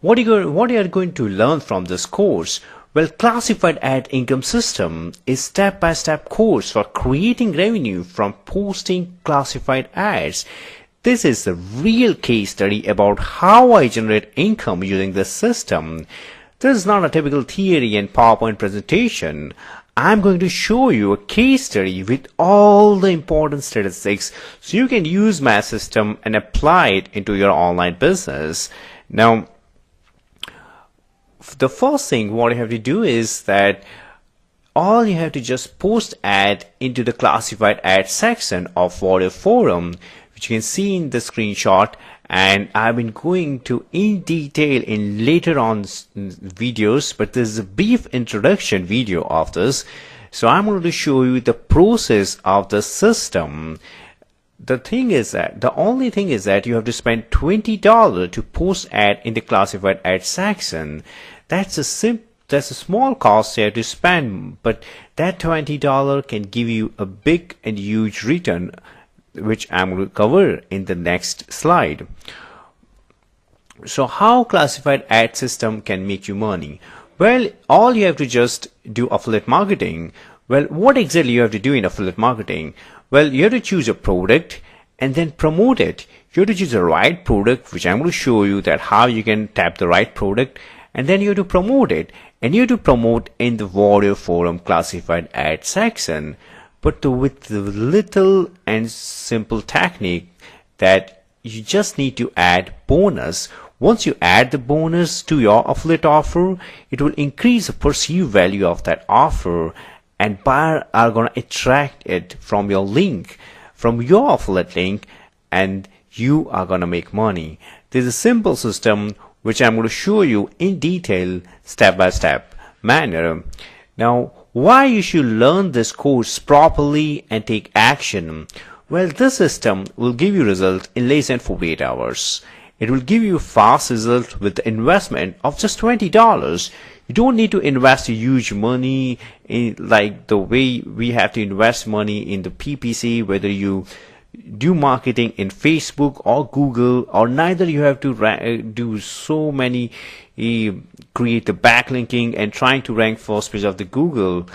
What you are going to learn from this course? Well, Classified Ad Income System is step-by-step course for creating revenue from posting classified ads. This is the real case study about how I generate income using this system. This is not a typical theory and PowerPoint presentation. I'm going to show you a case study with all the important statistics so you can use my system and apply it into your online business. Now, the first thing what you have to do is that all you have to just post ad into the classified ad section of Warrior Forum, which you can see in the screenshot, and I've been going to in detail in later on videos, but this is a brief introduction video of this. So I'm going to show you the process of the system. The only thing is that you have to spend $20 to post ad in the classified ad section. That's a small cost you have to spend, but that $20 can give you a big and huge return, which I'm going to cover in the next slide. So how classified ad system can make you money? Well, all you have to just do affiliate marketing. Well, what exactly you have to do in affiliate marketing? Well, you have to choose a product and then promote it. You have to choose the right product, which I'm going to show you that how you can tap the right product, and then you have to promote it, and you have to promote in the Warrior Forum classified ad section, but with the little and simple technique that you just need to add bonus. Once you add the bonus to your affiliate offer, it will increase the perceived value of that offer, and buyers are going to attract it from your link, from your affiliate link, and you are going to make money. This is a simple system which I'm going to show you in detail, step-by-step manner. Now, why you should learn this course properly and take action? Well, this system will give you result in less than 48 hours. It will give you fast result with the investment of just $20. You don't need to invest huge money in like the way we have to invest money in the PPC, whether you do marketing in Facebook or Google, or neither you have to do so many create the backlinking and trying to rank first page of the Google.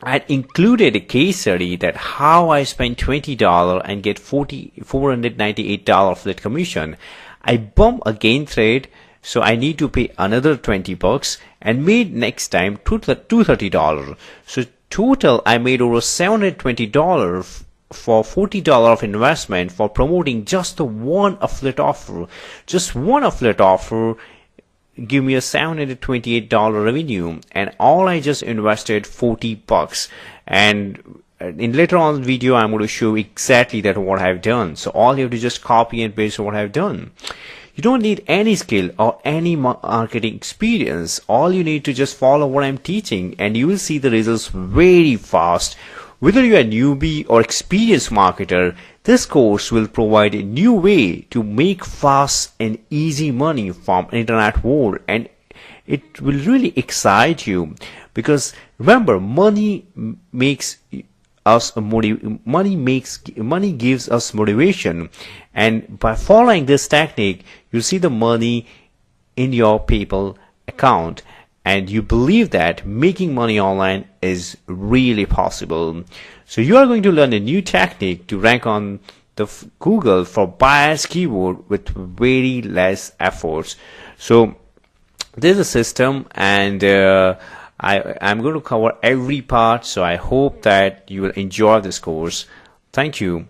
I included a case study that how I spent $20 and get $498 affiliate commission. I bump again trade, so I need to pay another $20 and made next time $230. So total I made over $720 for $40 of investment for promoting just the one affiliate offer. Just one affiliate offer give me a $728 revenue, and all I just invested $40. And in later on video I'm going to show exactly that what I've done. So all you have to just copy and paste what I've done. You don't need any skill or any marketing experience. All you need to just follow what I'm teaching, and you will see the results very fast. Whether you are a newbie or experienced marketer, this course will provide a new way to make fast and easy money from internet world, and it will really excite you, because remember, money gives us motivation, and by following this technique you see the money in your PayPal account, and you believe that making money online is really possible. So you are going to learn a new technique to rank on the Google for buyers keyword with very less efforts. So this is a system, and I'm going to cover every part. So I hope that you will enjoy this course. Thank you.